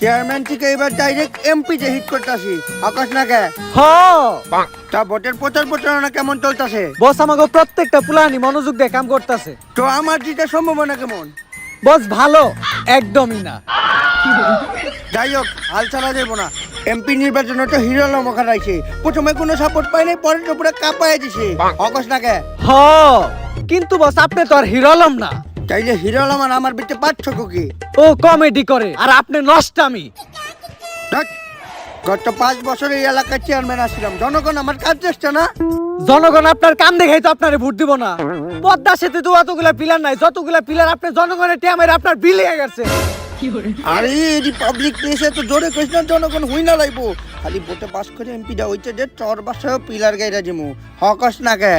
Chairman থেকে এবার direct MP তে হিট করতেছি আকাশ না কে তা ভোটের প্রচার প্রচারণা কেমন চলতেছে? বস আমাকে প্রত্যেকটা প্ল্যানই মনোযোগ দিয়ে কাম করতেছে। তো আমার জিতার সম্ভাবনা কেমন? বস ভালো, একদমই না। যাই হোক, হাল ছাড়া যাবো না। এমপি নির্বাচনে তো হিরো আলম খারাইছে, প্রথমে কোনো সাপোর্ট পাই নাই, পরে তো পুরো কাঁপায় দিছে আকাশ না কে। কিন্তু বস আপনি তো আর হিরো আলম না। তাইলে হিরো আলম আর আমার বিটে পার্থক্য কি? ও কমেডি করে আর আপনি নষ্টামি। গত 5 বছর এই এলাকার চেয়ারম্যান আসছিলাম, জনগণ আমার কাজ চেষ্টা না। জনগণ আপনার কাম দেখাই তো আপনারে ভোট দিব না। পদ্মা সেতু তো অতগুলা পিলার নাই, যতগুলা পিলার আপনি জনগণের টেমের আপনার বিলিয়ে গেছে। আরে এই পাবলিক প্লেসে তো জোরে কইছ না, জনগণ হই না লাইবো। খালি ভোটে পাস করে এমপি দা হইছে যে চর বাসায় পিলার গাইরা দিমু হকস না কে।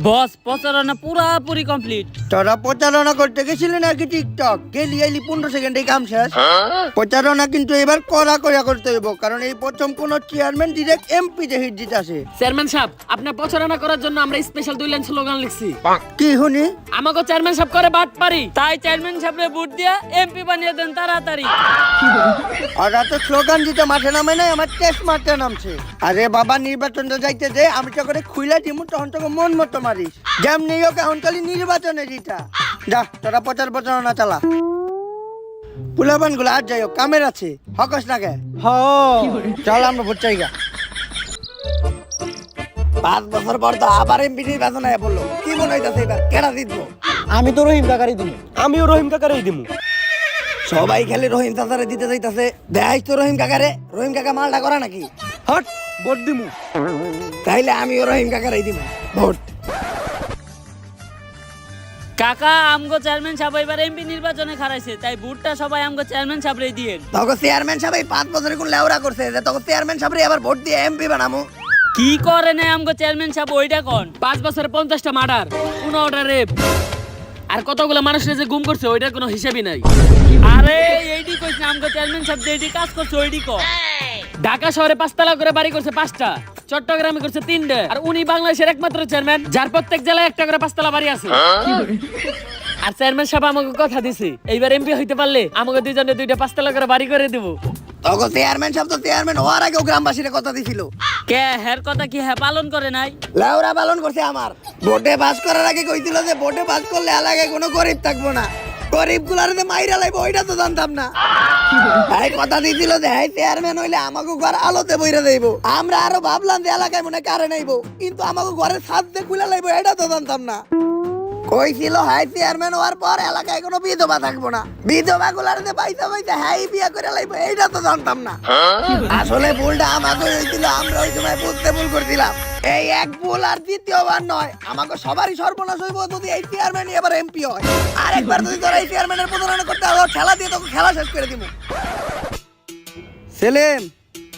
বস প্রচারণা পুরাপুরি কমপ্লিট। তোরা প্রচারণা করতে গেছিলি নাকি টিকটক? গেলি আইলি 15 সেকেন্ডে কাম শেষ। প্রচারণা কিন্তু এবার কড়া করে করতে হইব, কারণ এই প্রথম কোন চেয়ারম্যান ডিরেক্ট এমপি তে হিট জিতাছে। চেয়ারম্যান সাহেব, আপনার প্রচারণা করার জন্য আমরা স্পেশাল 2 লাইন স্লোগান লিখছি। কি শুনি? আমাকে চেয়ারম্যান সাহেব করে বাট পারি, তাই চেয়ারম্যান সাহেবরে ভোট দিয়া এমপি বানিয়ে দেন তাড়াতাড়ি। আর তো স্লোগান দিতে মাঠে নামে নাই, আমার টেস্ট মারতে নামছে। আরে বাবা, নির্বাচনটা যাইতে দে, আমি তো করে খুইলা দিমু, তখন তোকে মন মতো মারিস। যেমনি হোক এখন খালি নির্বাচনে জিতা। যা তোরা প্রচারণা চালা। পুলাবান গুলো আর যাই হোক কামের আছে হকস না কে। চল আমরা ভোট চাই গা। 5 বছর পর তো আবার এমপি নির্বাচন হয়ে বললো, কি মনে হইতাছে এবার কেডা জিতবো? আমি তো রহিম কাকারই দিব। আমিও রহিম কাকারই দিব। সবাই খালি রহিম চাচারে দিতে যাইতাছে। দেখাইস তো রহিম কাকারে, রহিম কাকা মালটা করা নাকি? হট ভোট দিমু। তাইলে আমিও রহিম কাকারই দিব ভোট। কাকা আমগো চেয়ারম্যান সাহেব এবার এমপি নির্বাচনে খারাইছে, তাই ভোটটা সবাই আমগো চেয়ারম্যান সাহেবরে দিয়েন। তখন চেয়ারম্যান সাহেব 5 বছরে কোন লেওরা করছে যে তখন চেয়ারম্যান সাহেবরে আবার ভোট দিয়ে এমপি বানামু? কি করে না আমগো চেয়ারম্যান সাহেব ওইটা কোন? 5 বছরে 50টা মার্ডার, 15টা রেপ, আর কতগুলো মানুষের যে গুম করছে ওইটার কোনো হিসাবই নাই। আরে এইডি কইছ না আমগো চেয়ারম্যান সাহেব যেইডি কাজ করছে ওইডি কো। ঢাকা শহরে 5 তলা করে বাড়ি করছে 5টা, চট্টগ্রামে করছে 3টা, আর উনি বাংলাদেশের একমাত্র চেয়ারম্যান যার প্রত্যেক জেলায় একটা করে 5 তলা বাড়ি আছে। আর চেয়ারম্যান সাহেব আমাকে কথা দিছে, এইবার এমপি হইতে পারলে আমাকে দুইজনে 2টা 5 তলা করে বাড়ি করে দেব। তখন চেয়ারম্যান সাহেব তো চেয়ারম্যান হওয়ার আগেও গ্রামবাসীর কথা দিছিল। কে হের কথা কি হ্যাঁ পালন করে নাই? লেওরা পালন করছে আমার। ভোটে পাস করার আগে কইছিল যে ভোটে পাস করলে এলাকায় কোনো গরিব থাকবো না, গরিব গুলার যে মাইরা লাইবো ওইটা তো জানতাম না। এই কথা দিছিল যে এই চেয়ারম্যান হইলে আমাকে ঘর আলোতে বইরা দেইবো। আমরা আরো ভাবলাম যে এলাকায় মনে কারে নাইবো, কিন্তু আমাকে ঘরের ছাদ দিয়ে খুলে লাইবো এটা তো জানতাম না। কইছিল হাই চেয়ারম্যান হওয়ার পর এলাকায় কোনো বিধবা থাকবো না, বিধবা গুলার যে পয়সা হাই বিয়া করে লাইবো এইটা তো জানতাম না। আসলে ভুলটা আমাকে হয়েছিল, আমরা ওই সময় বুঝতে ভুল করছিলাম। এই এক ভুল আর দ্বিতীয়বার নয়, আমাকে সবারই সর্বনাশ হইব যদি এই চেয়ারম্যান এবার এমপি হয়। আরেকবার যদি তোরা এই চেয়ারম্যানের প্রতারণা করতে হবে, খেলা দিয়ে তোকে খেলা শেষ করে দিব। সেলিম,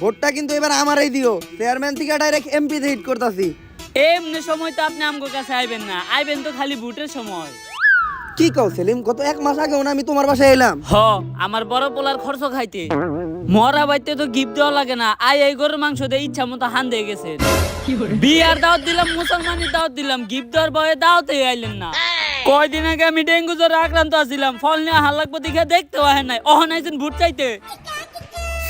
ভোটটা কিন্তু এবার আমারই দিও। চেয়ারম্যান থেকে ডাইরেক্ট এমপি তে হিট করতাছি। এমনি সময় তো আপনি আমগো কাছে আইবেন না, আইবেন তো খালি ভোটের সময়। কি কও সেলিম, গত 1 মাস আগেও না আমি তোমার বাসায় এলাম। আমার বড় পোলার খরচ খাইতে মরা বাইতে তো গিফট দেওয়া লাগে না, এই গরুর মাংস দিয়ে ইচ্ছা মতো হান দিয়ে গেছে। বিয়ার দাওয়াত দিলাম, মুসলমানের দাওয়াত দিলাম, গিফট দেওয়ার ভয়ে দাওয়াতে আইলেন না। কয়দিন আগে আমি ডেঙ্গু জ্বরে আক্রান্ত আছিলাম, ফল নিয়ে হাল লাগবো দেখে দেখতেও আহেন নাই, অহন আইছেন ভোট চাইতে।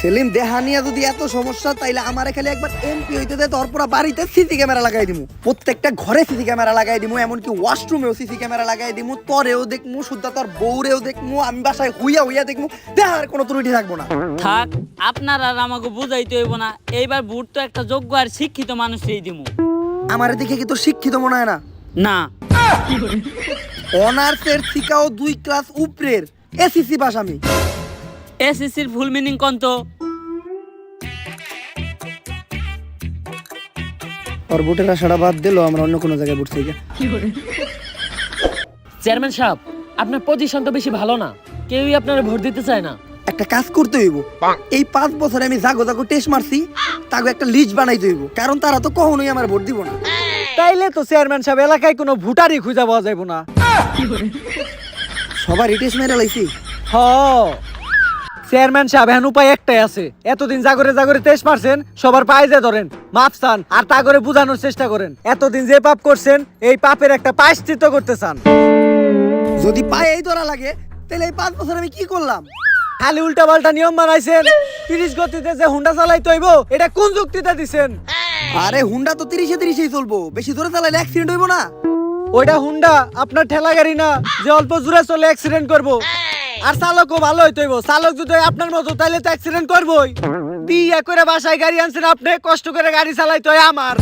সেলিম, দেহা নিয়ে যদি এত সমস্যা তাইলে আমারে খালি একবার এমপি হইতে দে, তোর পুরো বাড়িতে সিসি ক্যামেরা লাগাই দিমু, প্রত্যেকটা ঘরে সিসি ক্যামেরা লাগাই দিমু, এমনকি ওয়াশরুমেও সিসি ক্যামেরা লাগাই দিমু, তোরেও দেখমু, শুদ্ধা তোর বউরেও দেখমু, আমি বাসায় হুইয়া দেখমু, দেহার কোনো ত্রুটি থাকবো না। থাক, আপনার আর আমাকে বুঝাইতে হইব না, এইবার ভোট তো একটা যোগ্য আর শিক্ষিত মানুষই দিমু। আমারে দেখে কি তোর শিক্ষিত মনে হয় না? না, অনার্সের শিকাও 2 ক্লাস উপরের এসিসি পাস আমি। এসএসসির ফুল মিনিং কোন তো? আর ভোটের আশাটা বাদ দিলো, আমরা অন্য কোনো জায়গায় ভোট চাই। চেয়ারম্যান সাহেব, আপনার পজিশন তো বেশি ভালো না, কেউই আপনার ভোট দিতে চায় না। একটা কাজ করতে হইব, এই 5 বছরে আমি জাগো টেস্ট মারছি, তাকে একটা লিস্ট বানাইতে হইব, কারণ তারা তো কখনোই আমার ভোট দিব না। তাইলে তো চেয়ারম্যান সাহেব এলাকায় কোনো ভোটারই খুঁজে পাওয়া যাইব না। সবার টেস্ট মেরে লাইছি। চেয়ারম্যান সাহেব এখন উপায় একটাই আছে, এতদিন জাগরে তেজ মারছেন, সবার পায়ে যে ধরেন, মাপ চান, আর তা করে বুঝানোর চেষ্টা করেন এতদিন যে পাপ করছেন এই পাপের একটা প্রায়শ্চিত্ত করতে চান। যদি পায়ে এই ধরা লাগে তাহলে এই 5 বছর আমি কি করলাম? খালি উল্টা পাল্টা নিয়ম বানাইছেন। 30 গতিতে যে হুন্ডা চালাইতে হইব এটা কোন যুক্তিতে দিছেন? আরে হুন্ডা তো 30-30 চলবো, বেশি জোরে চালাইলে অ্যাক্সিডেন্ট হইব না। ওইটা হুন্ডা, আপনার ঠেলা গাড়ি না যে অল্প জোরে চলে অ্যাক্সিডেন্ট করব। আর চালকও ভালো হইতে হইব, চালক যদি আপনার মতো তাইলে তো অ্যাক্সিডেন্ট করবই। বিয়ে করে বাসায় গাড়ি আনছেন আপনি, কষ্ট করে গাড়ি চালাইতে হয় আমার।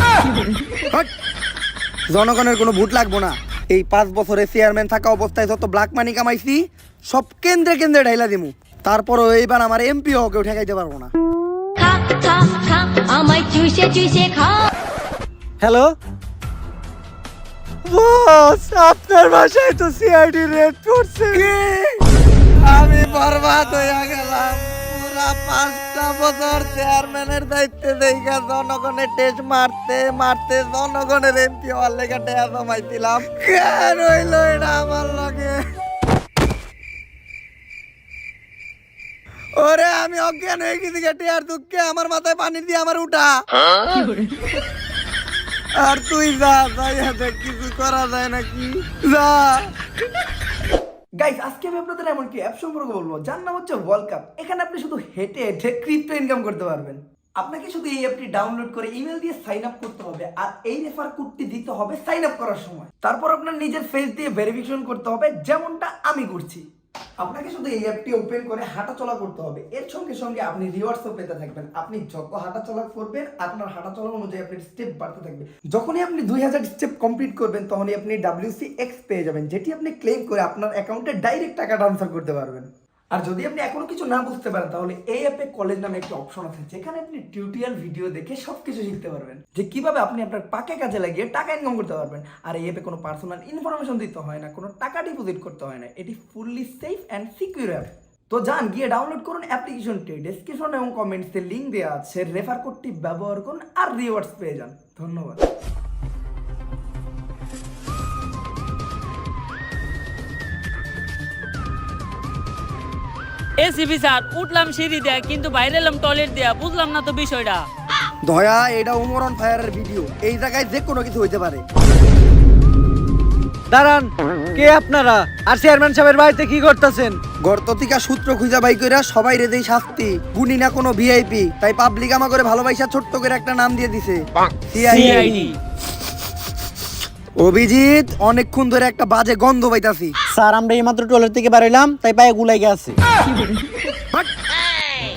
হট। জনগণের কোনো ভোট লাগবো না। এই 5 বছরে চেয়ারম্যান থাকা অবস্থায় যত ব্ল্যাক মানি কামাইছি সব কেন্দ্রে কেন্দ্রে ঢাইলা দিমু। তারপরও এইবার আমার এমপি কেউ ঠেকাইতে পারবো না। খা খা খা আমায় চুষে চুষে খা। হ্যালো বস, আপনার বাসায় তো সিআইডি রেড করছে। আমি বরবাদ হইয়া গেলাম। পুরা 5টা বছর চেয়ারম্যানের দায়িত্বে দেখা জনগণের টেস্ট মারতে মারতে জনগণের এমপি হওয়ার লেগে টেয়া জমাইছিলাম। কেন হইলো এটা আমার লগে? ওরে আমি অজ্ঞান হয়ে গেছি টেয়ার দুঃখে, আমার মাথায় পানি দিয়ে আমার উঠা। আর তুই যা, যাইয়া দেখ কিছু করা যায় নাকি, যা। গাইস, আজকে আমি আপনাদের এমন কি অ্যাপ সম্পর্কে বলবো যার নাম হচ্ছে ওয়ার্ল্ড কাপ। এখানে আপনি শুধু হেঁটে হেঁটে ক্রিপ্টো ইনকাম করতে পারবেন। আপনাকে শুধু এই অ্যাপটি ডাউনলোড করে ইমেল দিয়ে সাইন আপ করতে হবে, আর এই রেফার কোডটি দিতে হবে সাইন আপ করার সময়। তারপর আপনার নিজের ফেস দিয়ে ভেরিফিকেশন করতে হবে, যেমনটা আমি করছি। আপনাকে শুধু এই অ্যাপটি ওপেন করে হাঁটাচলা করতে হবে। এর সঙ্গে সঙ্গে আপনি রিওয়ার্ডসও পেতে থাকবেন। আপনি যত হাঁটাচলা করবেন আপনার হাঁটাচলা অনুযায়ী আপনার স্টেপ বাড়তে থাকবে। যখনই আপনি 2000 স্টেপ কমপ্লিট করবেন তখনই আপনি WCX পেয়ে যাবেন, যেটি আপনি ক্লেম করে আপনার অ্যাকাউন্টে ডাইরেক্ট টাকা ট্রান্সফার করতে পারবেন। আর যদি আপনি এখনো কিছু না বুঝতে পারেন তাহলে এই অ্যাপে কলেজ নামে একটা অপশন আছে, যেখানে আপনি টিউটোরিয়াল ভিডিও দেখে সবকিছু শিখতে পারবেন, যে কিভাবে আপনি আপনার পাকে কাজে লাগিয়ে টাকা ইনকাম করতে পারবেন। আর এই অ্যাপে কোনো পার্সোনাল ইনফরমেশন দিতে হয় না, কোনো টাকা ডিপোজিট করতে হয় না। এটি fully safe and secure app. তো যান গিয়ে ডাউনলোড করুন অ্যাপ্লিকেশনটি। ডেসক্রিপশন এবং কমেন্টসে লিঙ্ক দেওয়া আছে, রেফার কোডটি ব্যবহার করুন আর রিওয়ার্ডস পেয়ে যান। ধন্যবাদ। এসিপি স্যার, উঠলাম সিঁড়ি দেয়া কিন্তু বাইরে এলাম টয়লেট দেয়া, বুঝলাম না তো বিষয়টা। দয়া, এটা উমর অন ফায়ারের ভিডিও, এই জায়গায় যে কোনো কিছু হইতে পারে। দাঁড়ান, কে আপনারা আর চেয়ারম্যান সাহেবের বাড়িতে কি করতেছেন? গর্ততিকা সূত্র খুঁজা বাই কইরা সবাই রে দেই শাস্তি। গুনি না কোনো ভিআইপি, তাই পাবলিক আমা করে ভালোবাসা ছোট্ট করে একটা নাম দিয়ে দিছে, সিআইডি। অভিজিৎ, অনেকক্ষণ ধরে একটা বাজে গন্ধ পাইতাছি। স্যার আমরা এইমাত্র টয়লেট থেকে বেরোইলাম, তাই পায়ে গুলাই গেছে।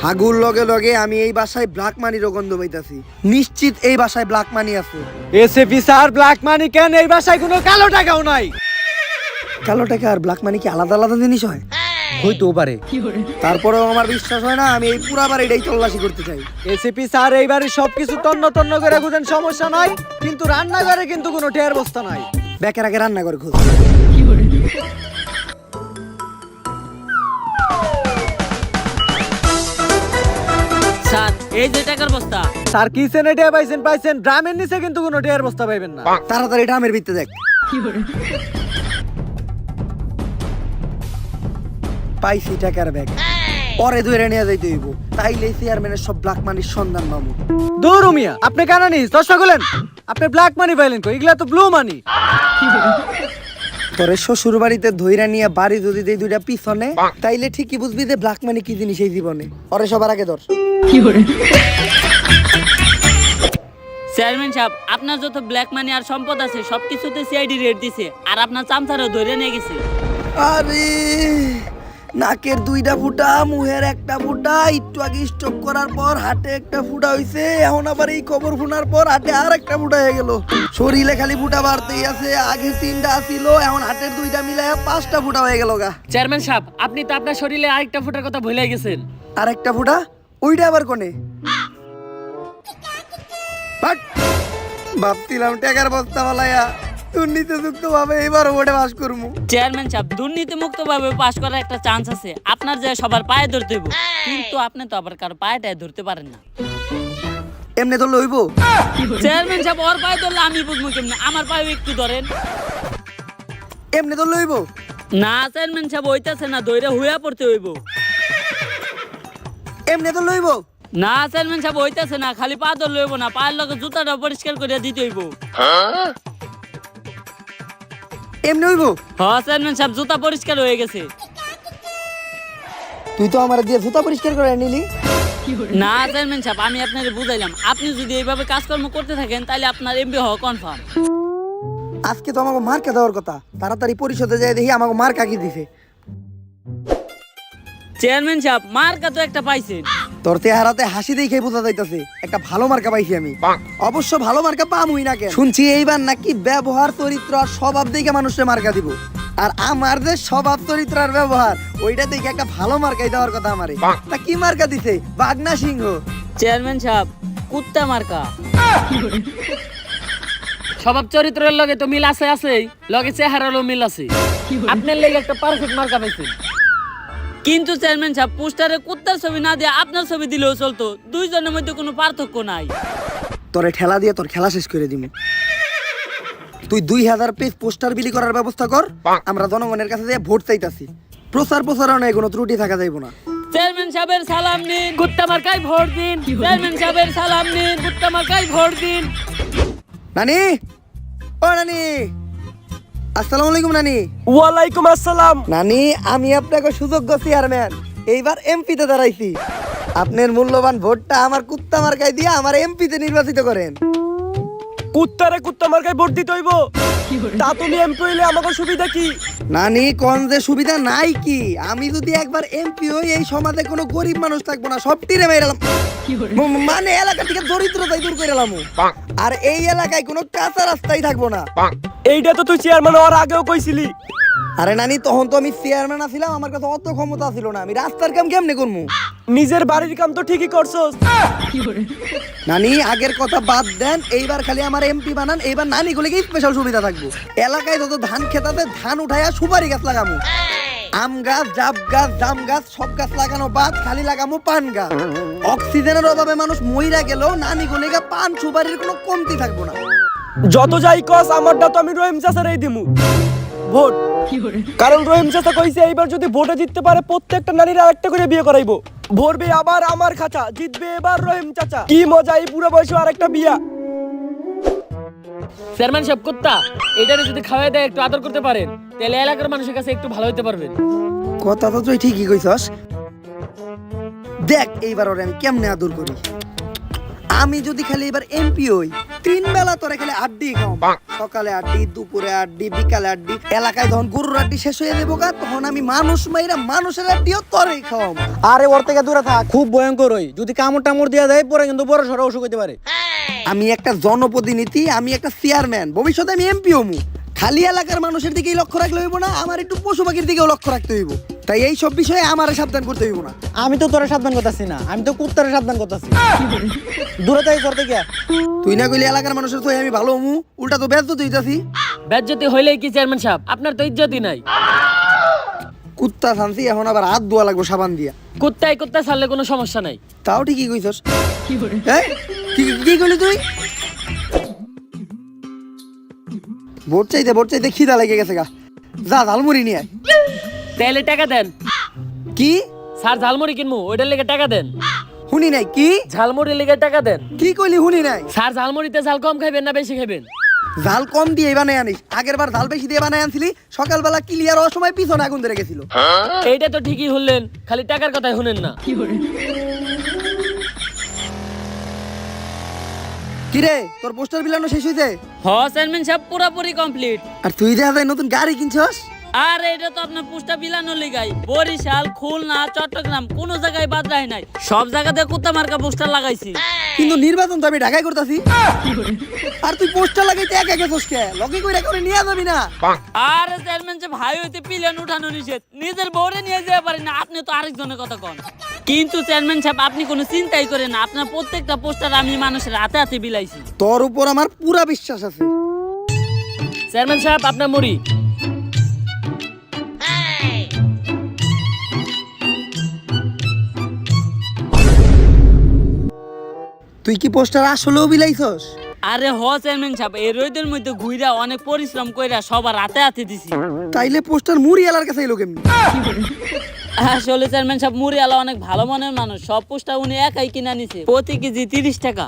হাগুর লগে লগে আমি এই বাসায় ব্ল্যাক মানিরও গন্ধ পাইতাছি। নিশ্চিত এই বাসায় ব্ল্যাক মানি আছে। এসিপি স্যার, ব্ল্যাক মানি কেন? এই বাসায় কোনো কালো টাকাও নাই। কালো টাকা আর ব্ল্যাক মানি কি আলাদা আলাদা জিনিস হয়? হইতেও পারে। তারপরেও আমার বিশ্বাস হয় না, আমি এই পুরা বাড়িটাই তল্লাশি করতে চাই। এসিপি স্যার, এই বাড়ির সবকিছু তন্ন তন্ন করে খুঁজেন, সমস্যা নাই, কিন্তু রান্নাঘরে কিন্তু কোনো টের বস্তা নাই। ব্যাকের আগে রান্না করে খোঁজ। স্যার, এই যে টাকার বস্তা। স্যার কি সেনে টের পাইছেন? পাইছেন, ড্রামের নিচে কিন্তু কোনো টের বস্তা পাইবেন না। তাড়াতাড়ি ড্রামের ভিতরে দেখ। পাইছি টাকার ব্যাগ, পরে ধরে নিয়ে যাইতে হইব, তাইলে চেয়ারম্যানের সব ব্ল্যাক মানির সন্ধান পাবো। দূর মিয়া, আপনি কেন নিস দশটা গুলেন? আপনি ব্ল্যাক মানি পাইলেন কই? এগুলা তো ব্লু মানি। তোরে শ্বশুর বাড়িতে ধইরা নিয়ে বাড়ি যদি দেই দুইটা পিছনে, তাইলে ঠিকই বুঝবি যে ব্ল্যাক মানি কি জিনিস এই জীবনে। পরে সবার আগে ধর। চেয়ারম্যান সাহেব, আপনার যত ব্ল্যাক মানি আর সম্পদ আছে সবকিছুতে সিআইডি রেড দিছে, আর আপনার চামচারও ধরে নিয়ে গেছে। আরে নাকের 2টা ফুটা, মুহের 1টা ফুটা, একটু আগে স্ট্রোক করার পর হাটে 1টা ফুটা হইছে, এখন আবার এই খবর শোনার পর হাটে আর 1টা ফুটা হয়ে গেল। শরীরে খালি ফুটা বাড়তেই আছে, আগে 3টা ছিল, এখন হাটের 2টা মিলায় 5টা ফুটা হয়ে গেল গা। চেয়ারম্যান সাহেব, আপনি তো আপনার শরীরে আরেকটা ফুটার কথা ভুলে গেছেন। আর 1টা ফুটা? ওইটা আবার কোনে? বাট, ভাবছিলাম টাকার বস্তা ফালাইয়া দুর্নীতিযুক্ত ভাবে এবার ওটা পাস করবো। চেয়ারম্যান সাহেব, দুর্নীতি মুক্ত ভাবে পাস করার একটা চান্স আছে। আপনার যে সবার পায়ে ধরতে হইব, কিন্তু আপনি তো আবার কারো পায়েটায় ধরতে পারেন না। এমনি ধরলে হইব? চেয়ারম্যান সাহেব, ওর পায়ে ধরলে আমি বুঝবো কেমনে? আমার পায়ে একটু ধরেন। এমনি ধরলে হইব? না চেয়ারম্যান সাহেব, হইতাছে না, ধইরা হুয়া পড়তে হইব। এমনি ধরলে হইব? না চেয়ারম্যান সাহেব, হইতাছে না, খালি পা ধরলে হইব না, পায়ের লগে জুতাটা পরিষ্কার করে দিতে হইব। এমনি হইব? হ্যাঁ চেয়ারম্যান সাহেব, জুতা পরিষ্কার হয়ে গেছে। তুই তো আমার দিয়ে জুতা পরিষ্কার করে নিলি। না চেয়ারম্যান সাহেব, আমি আপনাকে বুঝাইলাম, আপনি যদি এইভাবে কাজকর্ম করতে থাকেন তাহলে আপনার এমপি হওয়া কনফার্ম। আজকে তো আমাকে মার্কা দেওয়ার কথা, তাড়াতাড়ি পরিষদে যাই দেখি আমাকে মার্কা কি দিছে। চেয়ারম্যান সাহেব, মার্কা তো একটা পাইছেন। তোর চেহারাতে হাসি দেখে বোঝা যাইতেছে একটা ভালো মার্কা পাইছি আমি। অবশ্য ভালো মার্কা পামুই না কেন, শুনছি এইবার নাকি ব্যবহার চরিত্র আর স্বভাব দেখে মানুষের মার্কা দিব। আর আমার যে স্বভাব চরিত্র আর ব্যবহার ওইটা দেখে একটা ভালো মার্কাই দেওয়ার কথা আমারে। তা কি মার্কা দিছে? বাগনা সিংহ। চেয়ারম্যান সাহেব, কুত্তা মার্কা। স্বভাব চরিত্রের লগে তো মিল আছে আছেই, লগে চেহারারও মিল আছে। আপনার লেগে একটা পারফেক্ট মার্কা পাইছেন। কিন্তু চেয়ারম্যান সাহেব, পোস্টারে কুত্তার ছবি না দিয়ে আপনার ছবি দিলেও চলতো, দুইজনের মধ্যে কোনো পার্থক্য নাই। তোরে ঠেলা দিয়ে তোর খেলা শেষ করে দিব। তুই 2000 পেজ পোস্টার বিলি করার ব্যবস্থা কর, আমরা জনগণের কাছে যেয়ে ভোট চাইতাছি। প্রচারণায় কোনো ত্রুটি থাকা যাইব না। চেয়ারম্যান সাহেবের সালাম নিন, কুত্তা মার্কায় ভোট দিন। চেয়ারম্যান সাহেবের সালাম নিন, কুত্তা মার্কায় ভোট দিন। নানি, ও নানি, আসসালামু আলাইকুম নানি। ওয়ালাইকুম আসসালাম। নানি, আমি আপনাকে সুযোগ্য চেয়ারম্যান, এইবার এমপিতে দাঁড়াইছি। আপনার মূল্যবান ভোটটা আমার কুত্তা মার্কায় দিয়ে আমার এমপিতে নির্বাচিত করেন। কুত্তারে কুত্তা মার্কায় ভোট দিতে হইব? তা তুমি এমপি হইলে আমাকে সুবিধা কি? নানি, কোন যে সুবিধা নাই কি? আমি যদি একবার এমপি হই এই সমাজে কোনো গরিব মানুষ থাকবো না, সব টিরে মেরালাম। মানে এলাকা থেকে দরিদ্রতাই দূর করে এলাম। আর এই এলাকায় কোনো কাঁচা রাস্তাই থাকবো না। এইটা তো তুই চেয়ারম্যান হওয়ার আগেও কইছিলি। আরে নানি, তখন তো আমি চেয়ারম্যান ছিলাম, আমার কাছে অত ক্ষমতা ছিল না। আমি রাস্তার কাম কেমনে করবো? নিজের বাড়ির কাম তো ঠিকই করছস। নানি, আগের কথা বাদ দেন, এইবার খালি আমার এমপি বানান। এইবার নানি গুলিকে স্পেশাল সুবিধা থাকবো। এলাকায় যত ধান খেতাতে ধান উঠাইয়া সুপারি গাছ লাগামু, আম গাছ, জাম গাছ, জাম গাছ, সব গাছ লাগানো বাদ, খালি লাগামু পান গাছ। অক্সিজেনের অভাবে মানুষ মইরা গেলেও নানি গুলিকে পান সুপারির কোনো কমতি থাকবো না। যত যাই কস, আমারটা তো আমি রহিম চাচারই দিমু ভোট। কারণ রহিম চাচা কইছে এইবার যদি ভোটে জিততে পারে প্রত্যেকটা নারীর আরেকটা করে বিয়ে করাইবো। ভরবে আবার আমার খাঁচা, জিতবে এবার রহিম চাচা। কি মজা এই বুড়ো বয়সে আরেকটা বিয়া। চেয়ারম্যান সাহেব, কুত্তা এটারে যদি খাওয়াই দেয়, একটু আদর করতে পারেন, তাহলে এলাকার মানুষের কাছে একটু ভালো হতে পারবেন। কথা তো তুই ঠিকই কইছস। দেখ এইবার ওরে আমি কেমনে আদর করি। আমি যদি খালি এবার এমপি হই, 3 বেলা তোরে খালি আড্ডি খাও। সকালে আড্ডি, দুপুরে আড্ডি, বিকালে আড্ডি। এলাকায় যখন গরুর আড্ডি শেষ হয়ে যাবো গা, তখন আমি মানুষ মাইরা মানুষের আড্ডিও তোরেই খাও। আরে ওর থেকে দূরে থাক, খুব ভয়ঙ্কর হই। যদি কামড় টামড় দেওয়া যায় পরে কিন্তু বড় সড়ো অসুখ হইতে পারে। আমি একটা জনপ্রতিনিধি, আমি একটা চেয়ারম্যান, ভবিষ্যতে আমি এমপি হমু। খালি এলাকার মানুষের দিকেই লক্ষ্য রাখলে হইব না, আমার একটু পশু পাখির দিকেও লক্ষ্য রাখতে হইব। তাই এই সব বিষয়ে আমারে সাবধান করতে হইব না। আমি তো তোরে সাবধান করতেছি না, আমি তো কুত্তারে সাবধান করতেছি। দূরে থাকি তোর থেকে। তুই না কইলে এলাকার মানুষের তো আমি ভালো হমু, উল্টা তো বেজ্জত হইতাছি। বেজ্জতি হইলেই কি চেয়ারম্যান সাহেব, আপনার তো ইজ্জতই নাই। কুত্তা শান্তি, এখন আবার হাত ধোয়া লাগবো সাবান দিয়া। কুত্তায় কুত্তা ছাড়লে কোনো সমস্যা নাই। তাও ঠিকই কইছস। এই, কি কইলি তুই? ভোট চাইতে খিদা লেগে গেছে গা। যা ঝালমুড়ি নিয়ে আয়। তাহলে টাকা দেন। কি? স্যার, ঝালমুড়ি কিনবো, ওইটার লেগে টাকা দেন। শুনি নাই কি? ঝালমুড়ির লেগে টাকা দেন। কি কইলি শুনি নাই? স্যার, ঝালমুড়িতে ঝাল কম খাইবেন না বেশি খাইবেন? ঝাল কম দিয়ে বানাই আনিস। আগের বার ঝাল বেশি দিয়ে বানাই আনছিলি, সকালবেলা ক্লিয়ার অসময় পিছনে আগুন ধরে গেছিল। এইটা তো ঠিকই হলেন, খালি টাকার কথাই শুনেন না। কিরে, তোর পোস্টার বিলানো শেষ হইছে? হ চেয়ারম্যান সাহেব, পুরোপুরি কমপ্লিট। আর তুই দেখা যায় নতুন গাড়ি কিনছস? আর এটা তো আপনার পোস্টার বিলানোর লিগাই। বরিশাল, খুলনা, চট্টগ্রাম কোন জায়গায় বাদ রাখি নাই, সব জায়গাতে কুত্তা মার্কা পোস্টার লাগাইছি। কিন্তু নির্বাচন তো আমি ঢাকায় করতেছি। আর তুই পোস্টার লাগাইতে একা গেছস কে? লগে কইরা করে নিয়ে যাবি না? আর চেয়ারম্যান সাহেব, ভাই হইতে পিলেন উঠানো নিষেধ, নিজের বউরে নিয়ে যেতে পারি না, আপনি তো আরেকজনের কথা কন। কিন্তু চেয়ারম্যান সাহেব, আপনি কোনো চিন্তাই করেন না, আপনার প্রত্যেকটা পোস্টার আমি মানুষের হাতে হাতে বিলাইছি। তোর উপর আমার পুরা বিশ্বাস আছে। চেয়ারম্যান সাহেব, আপনার মুড়ি। তুই কি পোস্টার আসলেও বিলাইছস? আরে হ চেয়ারম্যান সাহেব, এই রোদের মধ্যে ঘুইরা অনেক পরিশ্রম কইরা সবার হাতে হাতে দিছি। তাইলে পোস্টার মুড়ি এলার কাছে এলো কেমনি? আসলে চেয়ারম্যান সাহেব, মুড়িওয়ালা অনেক ভালো মনের মানুষ, সব পোস্টার উনি একাই কিনা নিছে, প্রতি কেজি 30 টাকা।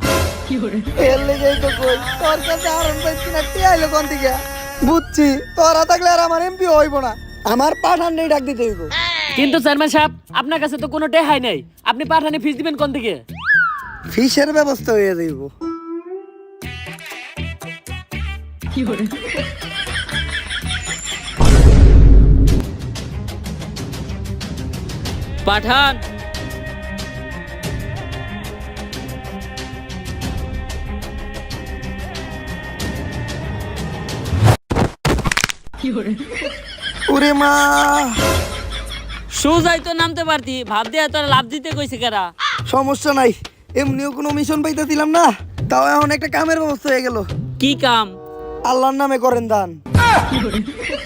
এলে যাই তো কই, তোর কাছে আরন পাইছি না, কে আইলো কোন দিকে? বুঝছি, তোরা থাকলে আর আমার এমপি হইব না, আমার পাঠান নেই ডাক দিতে হইব। কিন্তু চেয়ারম্যান সাহেব আপনার কাছে তো কোনো টেহাই নেই, আপনি পাঠানে ফিস দিবেন কোন দিকে? ফিশের ব্যবস্থা হয়ে যাইব। পাঠান ওরে মা, সোজাই তো নামতে পারতি, ভাব দিয়ে তোরা লাভ দিতে কইছে কেরা? সমস্যা নাই, এমনিও কোনো মিশন পাইতেছিলাম না, তাও এখন একটা কামের ব্যবস্থা হয়ে গেল। কি কাম? আল্লাহর নামে করেন দান।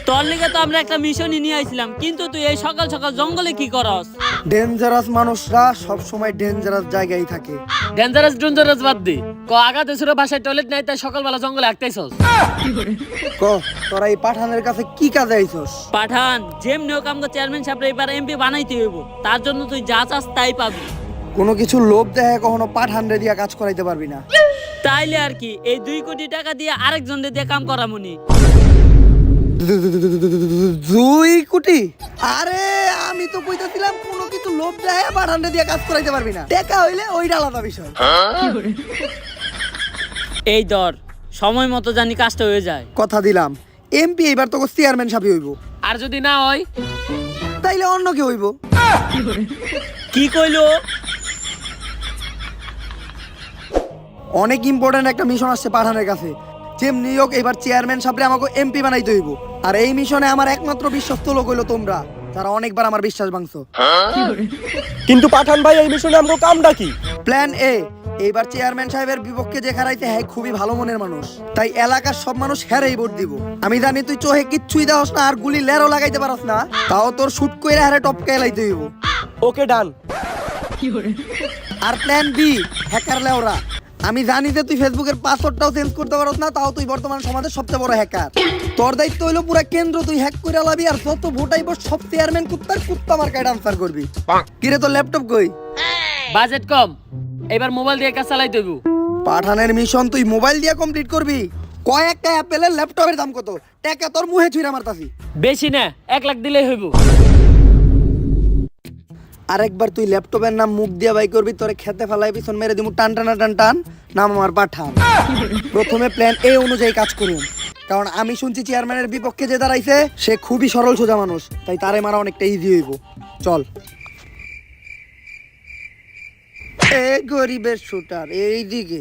তোর লিগে তো আমরা একটা মিশনই নিয়ে আইছিলাম, কিন্তু তুই এই সকাল সকাল জঙ্গলে কি করস? ডেঞ্জারাস মানুষরা সব সময় ডেঞ্জারাস জায়গায় থাকে। ডেঞ্জারাস বাদ দি, আগাতে ছিল বাসায় টয়লেট নাই, তাই সকালবেলা জঙ্গলে আঁকতেছস। ক তোরা এই পাঠানের কাছে কি কাজে আইছস? পাঠান যেমনি হোক আমাকে চেয়ারম্যান সাহেব এবার এমপি বানাইতে হইব, তার জন্য তুই যা চাস তাই পাবি। কোনো কিছু লোভ দেখে কখনো পাঠানরে দিয়া কাজ করাইতে পারবি না। তাইলে আর কি, এই 2 কোটি টাকা দিয়ে আরেকজন দিয়ে কাম করামুনি। 2 কোটি? আরে আমি তো কইতাছিলাম কোনো কিছু লোভ দেখে পাঠানরে দিয়া কাজ করাইতে পারবি না, টাকা হইলে ওইটা আলাদা বিষয়। এই দর সময় মতো জানি কাজটা হয়ে যায়। কথা দিলাম এমপি এবার তো চেয়ারম্যান সাহেব হইব, আর যদি না হয় তাইলে অন্য কেউ হইব। কি কইলো? অনেক ইম্পর্টেন্ট একটা মিশন আসছে পাঠানের কাছে, যেমনি হোক এবার চেয়ারম্যান সাহেবরে আমাকে এমপি বানাইতে হইব। আর এই মিশনে আমার একমাত্র বিশ্বস্ত লোক হইলো তোমরা, যারা অনেকবার আমার বিশ্বাস ভাঙছো। কিন্তু পাঠান ভাই এই মিশনে আমগো কামটা কি? প্ল্যান এ, এইবার চেয়ারম্যান সাহেবের বিপক্ষে যে খারাইতে হ্যাঁ খুবই ভালো মনের মানুষ, তাই এলাকার সব মানুষ হ্যারেই ভোট দিব। আমি জানি তুই চোহে কিচ্ছুই দেওয়াস না আর গুলি লেরও লাগাইতে পারস না, তাও তোর শুট কইরা হারে টপকে লাইতে হইব। ওকে ডান। আর প্ল্যান বি, হ্যাকার লেওরা। আমি জানি যে তুই ফেসবুকের পাসওয়ার্ডটাও চেঞ্জ করতে পারস না, তাও তুই বর্তমান সমাজের সবচেয়ে বড় হ্যাকার। তোর দায়িত্ব হইলো পুরা কেন্দ্র তুই হ্যাক করে লাবি, আর যত ভোট আইব সব চেয়ারম্যান কুত্তা মার্কায় আনসার করবি। কিরে তোর ল্যাপটপ কই? বাজেট কম, এবার মোবাইল দিয়ে কাজ চালাইতে হইব। পাঠানের মিশন তুই মোবাইল দিয়ে কমপ্লিট করবি? কয়েকটা অ্যাপেলের ল্যাপটপের দাম কত? টাকা তোর মুহে ছুঁড়া মারতাছি। বেশি না, 1 লাখ দিলেই হইব। আরেকবার তুই ল্যাপটপের নাম মুখ দিয়া বাই করবি, তোরে খেতে ফেলাই পিছন মেরে দিমু টান টান টান টান, নাম আমার পাঠান। প্রথমে প্ল্যান এ অনুযায়ী কাজ করুন, কারণ আমি শুনছি চেয়ারম্যানের বিপক্ষে যে দাঁড়াইছে সে খুবই সরল সোজা মানুষ, তাই তারে মারা অনেকটা ইজি হইব। চল। এ গরিবের শুটার এইদিকে।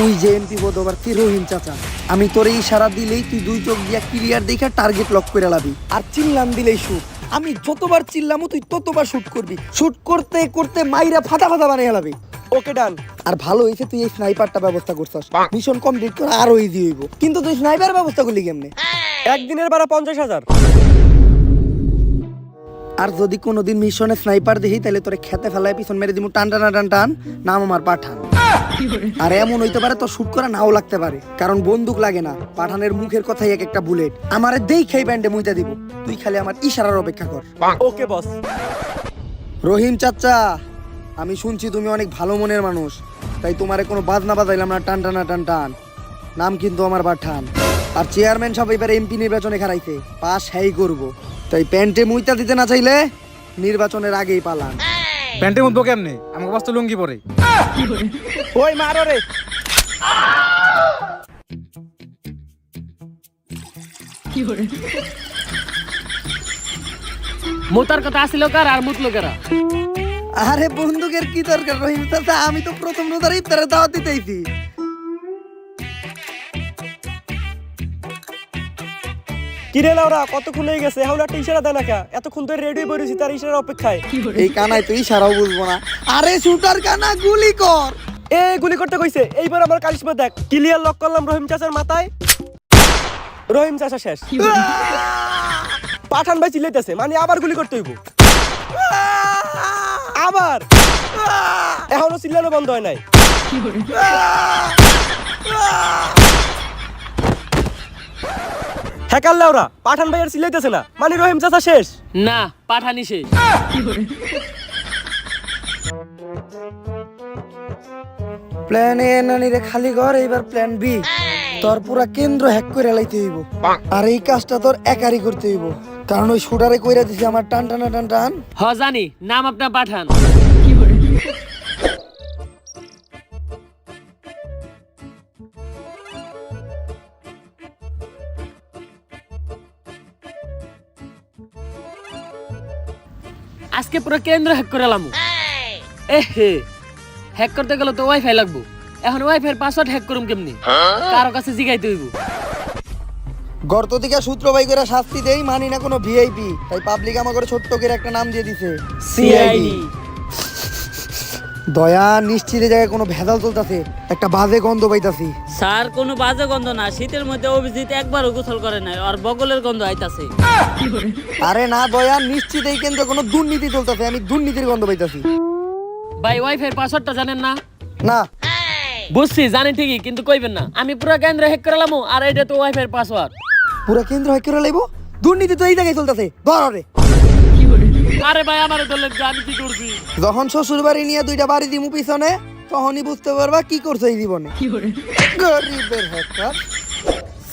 ওই যে এমপি পদপ্রার্থী রহিম চাচা, আমি তোর ইশারা দিলেই তুই 2 চোখ দিয়া ক্লিয়ার দেখে টার্গেট লক করে লাবি, আর চিল্লাম দিলেই শুট। আমি যতবার চিল্লামু তুই ততবার শুট করবি, শুট করতে করতে মাইরা ফাটা ফাটা বানিয়ে লাবি। ওকে ডান। আর ভালো হইছে তুই এই স্নাইপারটা ব্যবস্থা করছস, মিশন কমপ্লিট করা আরো ইজি হইব। কিন্তু তুই স্নাইপার ব্যবস্থা করলি কেমনে? একদিনের ভাড়া 50,000। আর যদি কোনোদিন মিশনে স্নাইপার দেখি তাহলে তোরে খেতে ফেলায় পিছন মেরে দিমু টান টান টান টান, নাম আমার পাঠান। আর এমন হইতে পারে তোর শুট করা নাও লাগতে পারে, কারণ বন্দুক লাগে না, পাঠানের মুখের কথাই এক একটা বুলেট। আমারে দেখাই ব্যান্ডে মুইতা দিব, তুই খালি আমার ইশারার অপেক্ষা কর। ওকে বস। রহিম চাচা, আমি শুনছি তুমি অনেক ভালো মনের মানুষ, তাই তোমারে কোনো বাজনা বাজাইলাম না, টান টানা টান টান, নাম কিন্তু আমার পাঠান। আর চেয়ারম্যান সাহেব এবার এমপি নির্বাচনে খারাইছে, পাস হ্যাই করবো, তাই প্যান্টে মুইতা দিতে না চাইলে নির্বাচনের আগেই পালান। প্যান্টে মুদবো কেমনে? আমাকে বাস তো লুঙ্গি পরে। ওই মারো রে। মোতার কথা আসিল কার আর মুতলো কারা? আরে বন্দুকের কি দরকার রহিম চাচা, আমি তো প্রথম রোজার ইফতারে দাওয়াত দিতেইছি। কিরে লাউরা, কতক্ষণ হয়ে গেছে? এখন একটা ইশারা দেয় না কা? এতক্ষণ ধরে রেডি বইরেছি তার ইশারার অপেক্ষায়। এই কানাই তুই ইশারাও বুঝবো না। আরে শুটার কানা গুলি কর। এ গুলি করতে কইছে, এইবার আমার কারিশমা দেখ। ক্লিয়ার লক করলাম রহিম চাচার মাথায়। রহিম চাচা শেষ। পাঠান ভাই চিল্লাইতেছে, মানে আবার গুলি করতে হইব। আবার এখনো চিল্লানো বন্ধ হয় নাই। হ্যাকার লাউরা, পাঠান ভাই আর চিল্লাইতেছে না, মানে রহিম চাচা শেষ। না, পাঠানি শেষ। প্ল্যান এ নানিরে খালি ঘর, এইবার প্ল্যান বি। তোর পুরা কেন্দ্র হ্যাক করে লাইতে হইব, আর এই কাজটা তোর একারই করতে হইব, কারণ ওই শুটারে কইরা দিছে আমার টান টানা টান টান। হ জানি, নাম আপনার পাঠান। আজকে পুরো কেন্দ্র হ্যাক করে লামু। এহে, হ্যাক করতে গেলে তো ওয়াইফাই লাগবো। এখন ওয়াইফাই পাসওয়ার্ড হ্যাক করুম কেমনি? কারো কাছে জিগাইতে হইব। গর্ত থেকে সূত্র বাই করে শাস্তি দেই, মানি না কোনো ভিআইপি, তাই পাবলিক আমার করে ছোট্ট করে একটা নাম দিয়ে দিছে সিআইডি। দয়া নিশ্চিত জায়গায় কোনো ভেজাল চলতেছে, একটা বাজে গন্ধ পাইতাছি। স্যার কোনো বাজে গন্ধ না, শীতের মধ্যে অভিজিৎ একবারও গোসল করে নাই, আর বগলের গন্ধ আইতাছে। আরে না দয়া, নিশ্চিত এই কেন্দ্রে কোনো দুর্নীতি চলতেছে, আমি দুর্নীতির গন্ধ পাইতাছি। ভাই ওয়াইফাই পাসওয়ার্ডটা জানেন না? না বুঝছি, জানি ঠিকই, কিন্তু কইবেন না। আমি পুরো কেন্দ্র হ্যাক করে লামু, আর এটা তো ওয়াইফাই পাসওয়ার্ড। পুরা কেন্দ্র হ্যাক করে লাইব, দুর্নীতি তো এই জায়গায় চলতেছে, ধর রে। আরে ভাই আমারে ধরলেন যে, আমি কি করছি? যখন শ্বশুর বাড়ি নিয়ে দুইটা বাড়ি দিমু পিছনে, তখনই বুঝতে পারবা কি করছে এই জীবনে। গরিবের হ্যাকার।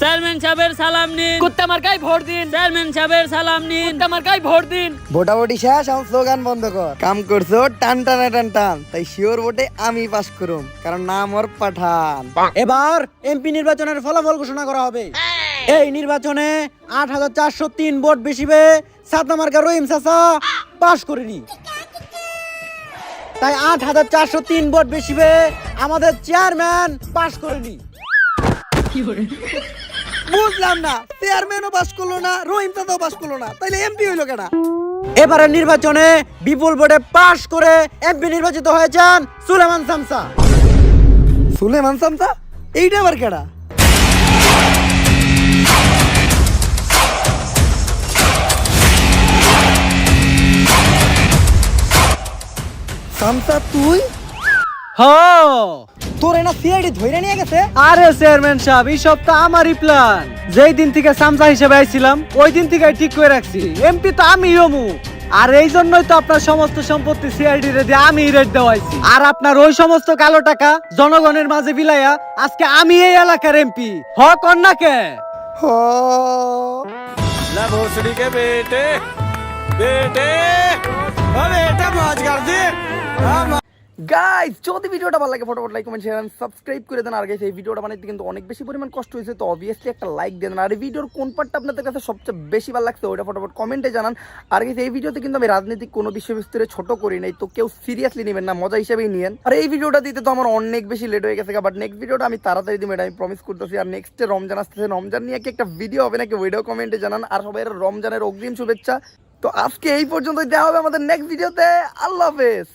চেয়ারম্যান সাহেবের সালাম নিন, কুত্তা মার্কাই ভোট দিন। চেয়ারম্যান সাহেবের সালাম নিন। কুত্তা মার্কাই ভোট দিন। ভোটাভুটি শেষ, এখন স্লোগান বন্ধ কর। কাম করছো টান টানা টান টান, তাই শিওর ভোটে আমি পাস করুম, কারণ নাম ওর পাঠান। এবার এমপি নির্বাচনের ফলাফল ঘোষণা করা হবে। এই নির্বাচনে ৮,৪০৩ ভোট বেশি পেয়ে সাদনা মার্কা রহিম চাচা পাশ করেনি, তাই ৮,৪০৩ ভোট বেশি পেয়ে আমাদের চেয়ারম্যান পাশ করেনি। বুঝলাম না, চেয়ারম্যানও পাস করলো না, রহিম চাচাও পাস করলো না, তাইলে এমপি হইলো কেনা? এবারে নির্বাচনে বিপুল ভোটে পাশ করে এমপি নির্বাচিত হয়েছেন সুলেমান শামসা। সুলেমান শামসা? এইটা আবার কেডা? শামসা তুই? হ, তোর এনা সিআইডি ধইরা নিয়ে গেছে? আরে চেয়ারম্যান সাহেব, এই সব তো আমারই প্ল্যান। যেই দিন থেকে সামসা হিসেবে আইছিলাম, ওই দিন থেকে ঠিক করে রাখছি এমপি তো আমি হমু। আর এই জন্যই তো আপনার সমস্ত সম্পত্তি সিআইডি রে দিয়ে আমি রেট দেওয়াইছি। আর আপনার ওই সমস্ত কালো টাকা জনগণের মাঝে বিলাইয়া আজকে আমি এই এলাকার এমপি। হ কন্যা কে? হ। গাইস, যদি ভিডিওটা ভালো লাগে ফটোফট লাইক কমেন্ট শেয়ার সাবস্ক্রাইব করে দেন। আর গাইস, এই ভিডিওটা বানাইতে কিন্তু অনেক বেশি পরিমাণ কষ্ট হয়েছে, তো অবভিয়াসলি একটা লাইক দেন। আর এই ভিডিওর কোন পার্টটা আপনাদের কাছে সবচেয়ে বেশি ভালো লাগছে ওইটা ফটোফট কমেন্টে জানান। আর গাইস, এই ভিডিওতে কিন্তু আমি রাজনৈতিক কোনো বিষয়বস্তুরে ছোট করি নাই, তো কেউ সিরিয়াসলি নেবেন না, মজা হিসেবেই নিয়েন। আর এই ভিডিওটা দিতে তো আমার অনেক বেশি লেট হয়ে গেছে, বাট নেক্সট ভিডিওটা আমি তাড়াতাড়ি দিব, এটা আমি প্রমিস করতেছি। আর নেক্সটে রমজান আসতেছে, রমজান নিয়ে কি একটা ভিডিও হবে নাকি ওইটাও কমেন্টে জানান। আর সবাই রমজানের অগ্রিম শুভেচ্ছা। তো আজকে এই পর্যন্তই, দেওয়া হবে আমাদের নেক্সট ভিডিওতে। আল্লাহ হাফেজ।